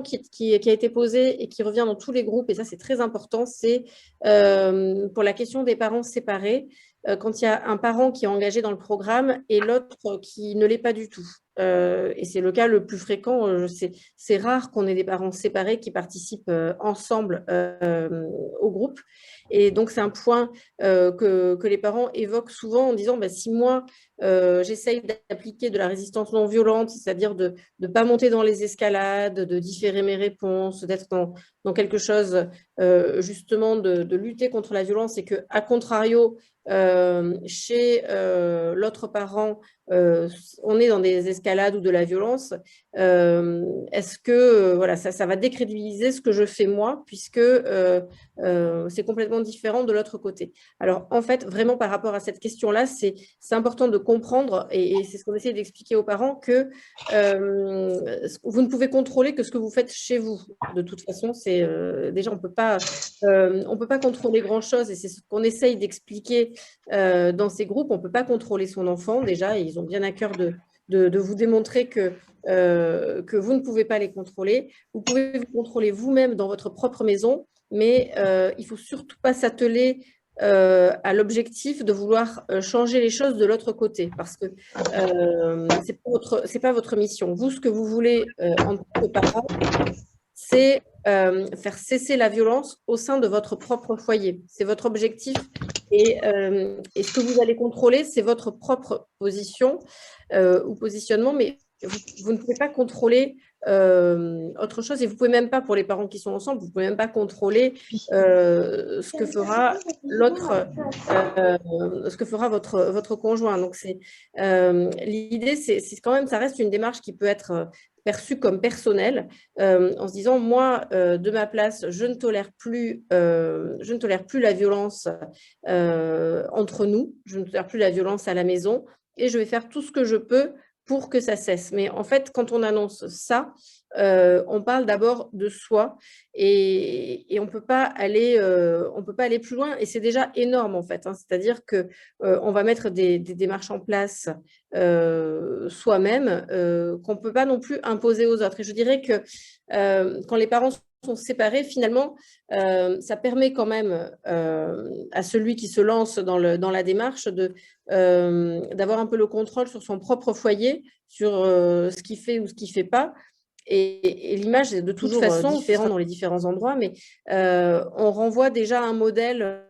qui a été posée et qui revient dans tous les groupes, et ça c'est très important, c'est pour la question des parents séparés, quand il y a un parent qui est engagé dans le programme et l'autre qui ne l'est pas du tout. Et c'est le cas le plus fréquent. C'est rare qu'on ait des parents séparés qui participent ensemble au groupe. Et donc, c'est un point que les parents évoquent souvent en disant, bah, si moi, j'essaye d'appliquer de la résistance non violente, c'est-à-dire de ne pas monter dans les escalades, de différer mes réponses, d'être dans quelque chose justement de lutter contre la violence et que, à contrario, chez l'autre parent, on est dans des escalades ou de la violence, est-ce que voilà, ça va décrédibiliser ce que je fais moi, puisque c'est complètement différent de l'autre côté. Alors, en fait, vraiment par rapport à cette question-là, c'est important de comprendre, et c'est ce qu'on essaie d'expliquer aux parents, que vous ne pouvez contrôler que ce que vous faites chez vous. De toute façon, déjà, on peut pas contrôler grand-chose, et c'est ce qu'on essaye d'expliquer dans ces groupes. On ne peut pas contrôler son enfant, déjà, et ils ont bien à cœur de vous démontrer que vous ne pouvez pas les contrôler. Vous pouvez vous contrôler vous-même dans votre propre maison, mais il ne faut surtout pas s'atteler à l'objectif de vouloir changer les choses de l'autre côté, parce que c'est pas votre mission. Vous, ce que vous voulez en tant que parent, c'est faire cesser la violence au sein de votre propre foyer. C'est votre objectif. Et ce que vous allez contrôler, c'est votre propre position ou positionnement, mais vous ne pouvez pas contrôler autre chose. Et vous ne pouvez même pas, pour les parents qui sont ensemble, vous ne pouvez même pas contrôler ce que fera ce que fera votre conjoint. Donc, l'idée, c'est quand même, ça reste une démarche qui peut être perçue comme personnelle, en se disant, moi, de ma place, je ne tolère plus la violence entre nous, je ne tolère plus la violence à la maison, et je vais faire tout ce que je peux pour que ça cesse. Mais en fait, quand on annonce ça, on parle d'abord de soi, et on peut pas aller plus loin, et c'est déjà énorme en fait, hein. C'est-à-dire que on va mettre des démarches en place soi-même, qu'on peut pas non plus imposer aux autres. Et je dirais que quand les parents sont séparés, finalement, ça permet quand même à celui qui se lance dans la démarche d'avoir un peu le contrôle sur son propre foyer, sur ce qu'il fait ou ce qu'il ne fait pas. Et l'image est de toute façon différente dans les différents endroits, mais on renvoie déjà un modèle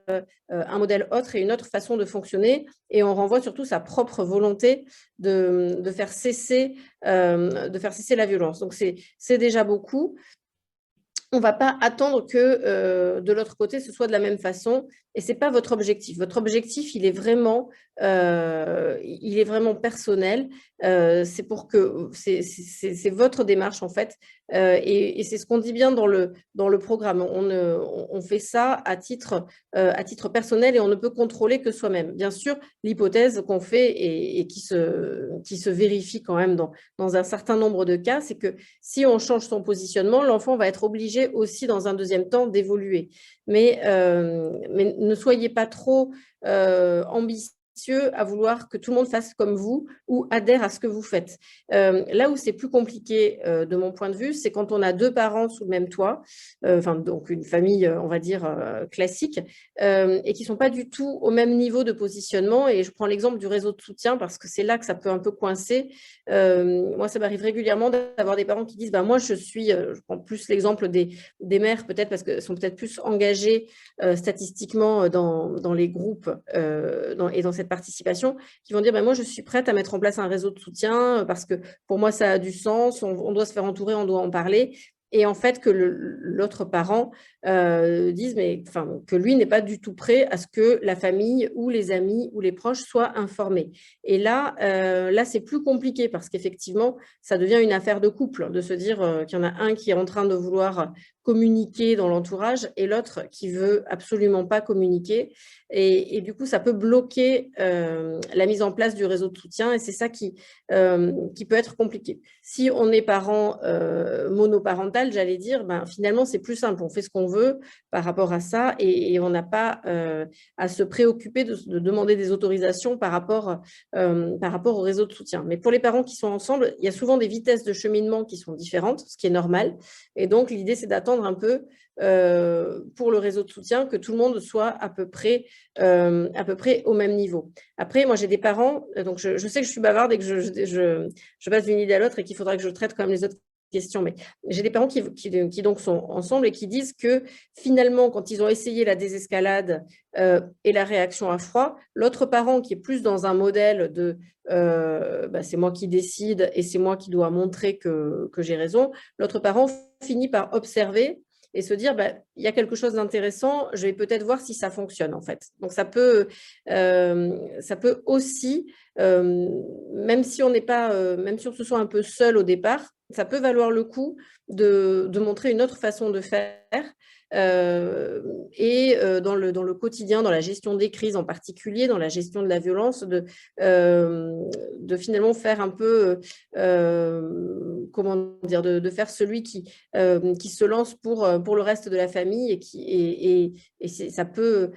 autre et une autre façon de fonctionner, et on renvoie surtout sa propre volonté de faire cesser la violence. Donc, c'est déjà beaucoup. On ne va pas attendre que de l'autre côté, ce soit de la même façon. Et ce n'est pas votre objectif. Votre objectif, il est vraiment personnel. C'est c'est votre démarche, en fait. Et c'est ce qu'on dit bien dans le programme. On fait ça à titre personnel, et on ne peut contrôler que soi-même. Bien sûr, l'hypothèse qu'on fait et qui se vérifie quand même dans un certain nombre de cas, c'est que si on change son positionnement, l'enfant va être obligé aussi, dans un deuxième temps, d'évoluer. Mais ne soyez pas trop ambitieux à vouloir que tout le monde fasse comme vous ou adhère à ce que vous faites. Là où c'est plus compliqué, de mon point de vue, c'est quand on a deux parents sous le même toit, donc une famille, on va dire, classique, et qui ne sont pas du tout au même niveau de positionnement. Et je prends l'exemple du réseau de soutien parce que c'est là que ça peut un peu coincer. Moi, ça m'arrive régulièrement d'avoir des parents qui disent, bah, moi, je prends plus l'exemple des mères, peut-être parce qu'elles sont peut-être plus engagées statistiquement dans les groupes et dans cette participation, qui vont dire, bah, moi, je suis prête à mettre en place un réseau de soutien parce que pour moi, ça a du sens, on doit se faire entourer, on doit en parler. Et en fait, que l'autre parent dise, que lui n'est pas du tout prêt à ce que la famille ou les amis ou les proches soient informés. Et là, c'est plus compliqué parce qu'effectivement, ça devient une affaire de couple, de se dire qu'il y en a un qui est en train de vouloir communiquer dans l'entourage et l'autre qui veut absolument pas communiquer. Et du coup, ça peut bloquer la mise en place du réseau de soutien, et c'est ça qui peut être compliqué. Si on est parent monoparental, j'allais dire, ben, finalement, c'est plus simple. On fait ce qu'on veut par rapport à ça et on n'a pas à se préoccuper de demander des autorisations par rapport au réseau de soutien. Mais pour les parents qui sont ensemble, il y a souvent des vitesses de cheminement qui sont différentes, ce qui est normal. Et donc, l'idée, c'est d'attendre un peu pour le réseau de soutien que tout le monde soit à peu près au même niveau. Après, moi, j'ai des parents, donc je sais que je suis bavarde et que je passe d'une idée à l'autre et qu'il faudra que je traite quand même les autres questions. Mais j'ai des parents qui donc sont ensemble et qui disent que finalement, quand ils ont essayé la désescalade et la réaction à froid, l'autre parent qui est plus dans un modèle de bah, c'est moi qui décide et c'est moi qui dois montrer que j'ai raison, l'autre parent finit par observer et se dire, bah, il y a quelque chose d'intéressant, je vais peut-être voir si ça fonctionne en fait. Donc ça peut aussi, même si on n'est pas, même si on se sent un peu seul au départ, ça peut valoir le coup de montrer une autre façon de faire. Et dans le quotidien, dans la gestion des crises en particulier, dans la gestion de la violence, de finalement faire un peu, comment dire, de faire celui qui se lance pour le reste de la famille et ça peut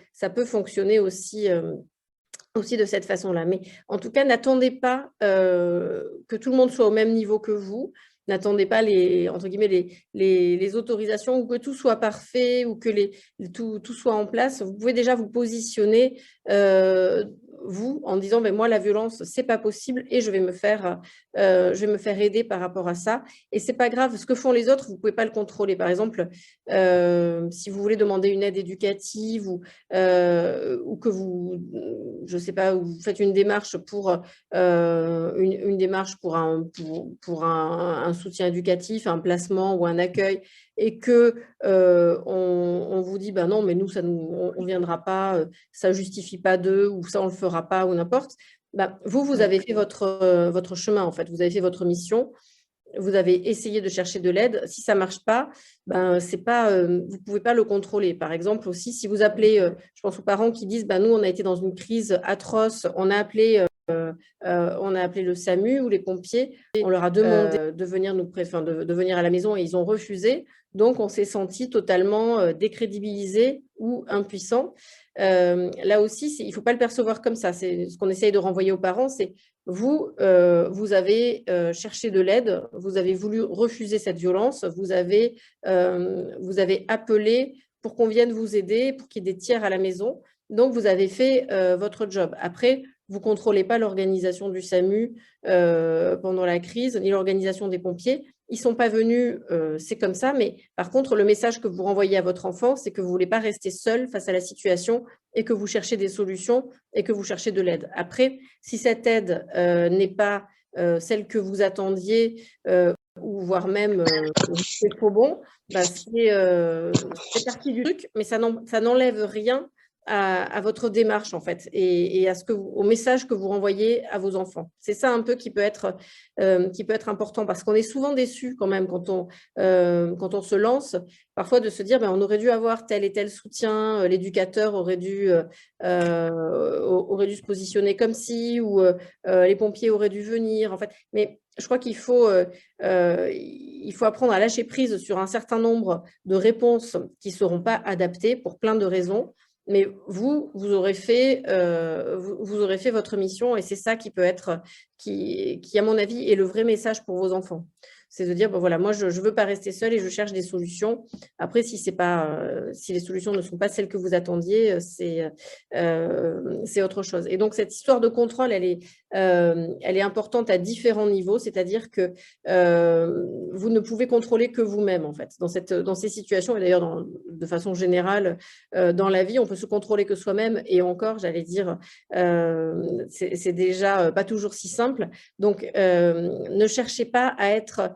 fonctionner aussi de cette façon-là. Mais en tout cas, n'attendez pas que tout le monde soit au même niveau que vous. N'attendez pas entre guillemets, les autorisations ou que tout soit parfait ou que tout soit en place. Vous pouvez déjà vous positionner, vous, en disant, ben, moi, la violence, c'est pas possible et je vais me faire aider par rapport à ça. Et c'est pas grave, ce que font les autres, vous pouvez pas le contrôler. Par exemple, si vous voulez demander une aide éducative ou que vous, je sais pas, vous faites une démarche pour une démarche pour un soutien éducatif, un placement ou un accueil, et que on vous dit, ben non, mais nous, on viendra pas, ça justifie pas d'eux, ou ça, on le fera pas, ou n'importe. Ben, vous avez fait votre chemin, en fait. Vous avez fait votre mission. Vous avez essayé de chercher de l'aide. Si ça ne marche pas, ben, c'est pas, vous ne pouvez pas le contrôler. Par exemple, aussi, si vous appelez, je pense aux parents qui disent, ben, nous, on a été dans une crise atroce, on a appelé le SAMU ou les pompiers, on leur a demandé de venir de venir à la maison et ils ont refusé. Donc, on s'est senti totalement décrédibilisé ou impuissant. Là aussi, il ne faut pas le percevoir comme ça. C'est ce qu'on essaye de renvoyer aux parents, c'est vous, vous avez cherché de l'aide, vous avez voulu refuser cette violence, vous avez appelé pour qu'on vienne vous aider, pour qu'il y ait des tiers à la maison. Donc, vous avez fait votre job. Après, vous ne contrôlez pas l'organisation du SAMU pendant la crise, ni l'organisation des pompiers. Ils ne sont pas venus, c'est comme ça, mais par contre, le message que vous renvoyez à votre enfant, c'est que vous ne voulez pas rester seul face à la situation et que vous cherchez des solutions et que vous cherchez de l'aide. Après, si cette aide n'est pas celle que vous attendiez, ou voire même c'est trop bon, bah, c'est partie du truc, mais ça n'enlève rien à votre démarche en fait et au message que vous renvoyez à vos enfants. C'est ça un peu qui peut être important parce qu'on est souvent déçu quand même quand on se lance, parfois de se dire ben, on aurait dû avoir tel et tel soutien, l'éducateur aurait dû se positionner comme ci ou les pompiers auraient dû venir en fait. Mais je crois qu'il faut apprendre à lâcher prise sur un certain nombre de réponses qui ne seront pas adaptées pour plein de raisons. Mais vous aurez fait votre mission et c'est ça qui peut être, qui à mon avis, est le vrai message pour vos enfants. C'est de dire, bon, voilà, moi, je ne veux pas rester seule et je cherche des solutions. Après, si les solutions ne sont pas celles que vous attendiez, c'est autre chose. Et donc, cette histoire de contrôle, elle est importante à différents niveaux, c'est-à-dire que vous ne pouvez contrôler que vous-même, en fait, dans ces situations. Et d'ailleurs, de façon générale, dans la vie, on peut se contrôler que soi-même. Et encore, j'allais dire, c'est déjà pas toujours si simple. Donc, ne cherchez pas à être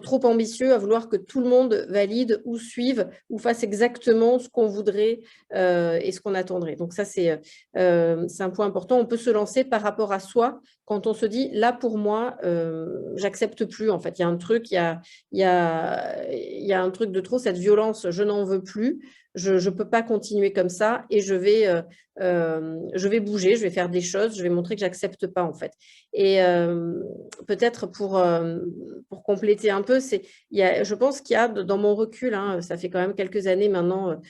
trop ambitieux, à vouloir que tout le monde valide ou suive ou fasse exactement ce qu'on voudrait et ce qu'on attendrait. Donc ça, c'est un point important. On peut se lancer par rapport à soi quand on se dit, là, pour moi, j'accepte plus. En fait, il y a un truc, il y a un truc de trop, cette violence, je n'en veux plus. je peux pas continuer comme ça et je vais bouger, je vais faire des choses, je vais montrer que j'accepte pas en fait. Et peut-être pour compléter un peu, je pense qu'il y a dans mon recul, hein, ça fait quand même quelques années maintenant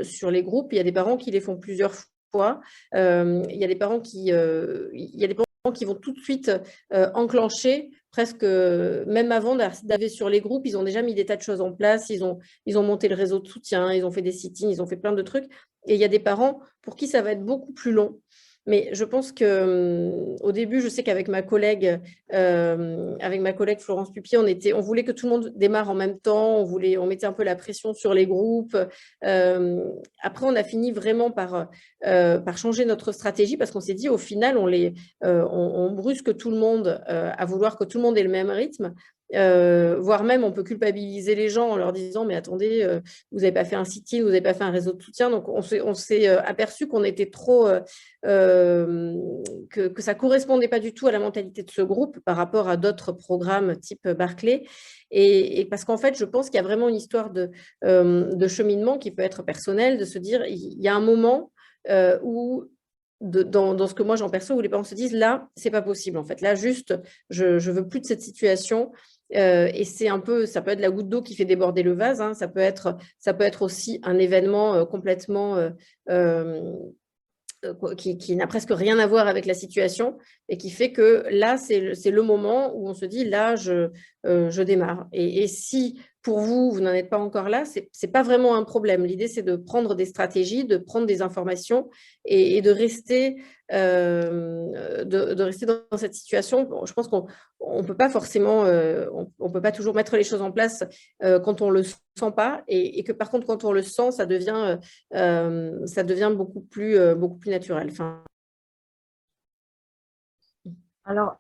sur les groupes, il y a des parents qui les font plusieurs fois. Il y a des parents il y a des parents qui vont tout de suite enclencher, presque même avant d'arriver sur les groupes, ils ont déjà mis des tas de choses en place, ils ont monté le réseau de soutien, ils ont fait des sit-ins, ils ont fait plein de trucs. Et il y a des parents pour qui ça va être beaucoup plus long. Mais je pense que au début, je sais avec ma collègue Florence Pupier, on voulait que tout le monde démarre en même temps, on mettait un peu la pression sur les groupes. Après, on a fini vraiment par changer notre stratégie parce qu'on s'est dit, au final, on brusque tout le monde à vouloir que tout le monde ait le même rythme. Voire même on peut culpabiliser les gens en leur disant mais attendez, vous n'avez pas fait un sit-in, vous n'avez pas fait un réseau de soutien. Donc on s'est aperçu qu'on était trop que ça correspondait pas du tout à la mentalité de ce groupe par rapport à d'autres programmes type Barclay. Et parce qu'en fait, je pense qu'il y a vraiment une histoire de cheminement qui peut être personnel, de se dire il y a un moment où dans ce que moi j'en perçois, où les parents se disent là, c'est pas possible en fait. Là, juste, je veux plus de cette situation. Et c'est un peu, ça peut être la goutte d'eau qui fait déborder le vase, hein. Ça peut être aussi un événement complètement qui n'a presque rien à voir avec la situation et qui fait que là, c'est le moment où on se dit, là, je démarre. Et si pour vous, vous n'en êtes pas encore là, c'est pas vraiment un problème. L'idée, c'est de prendre des stratégies, de prendre des informations et de rester dans cette situation. Bon, je pense qu'on on peut pas forcément, on peut pas toujours mettre les choses en place quand on le sent pas et que par contre, quand on le sent, ça devient beaucoup plus naturel. Enfin, Alors,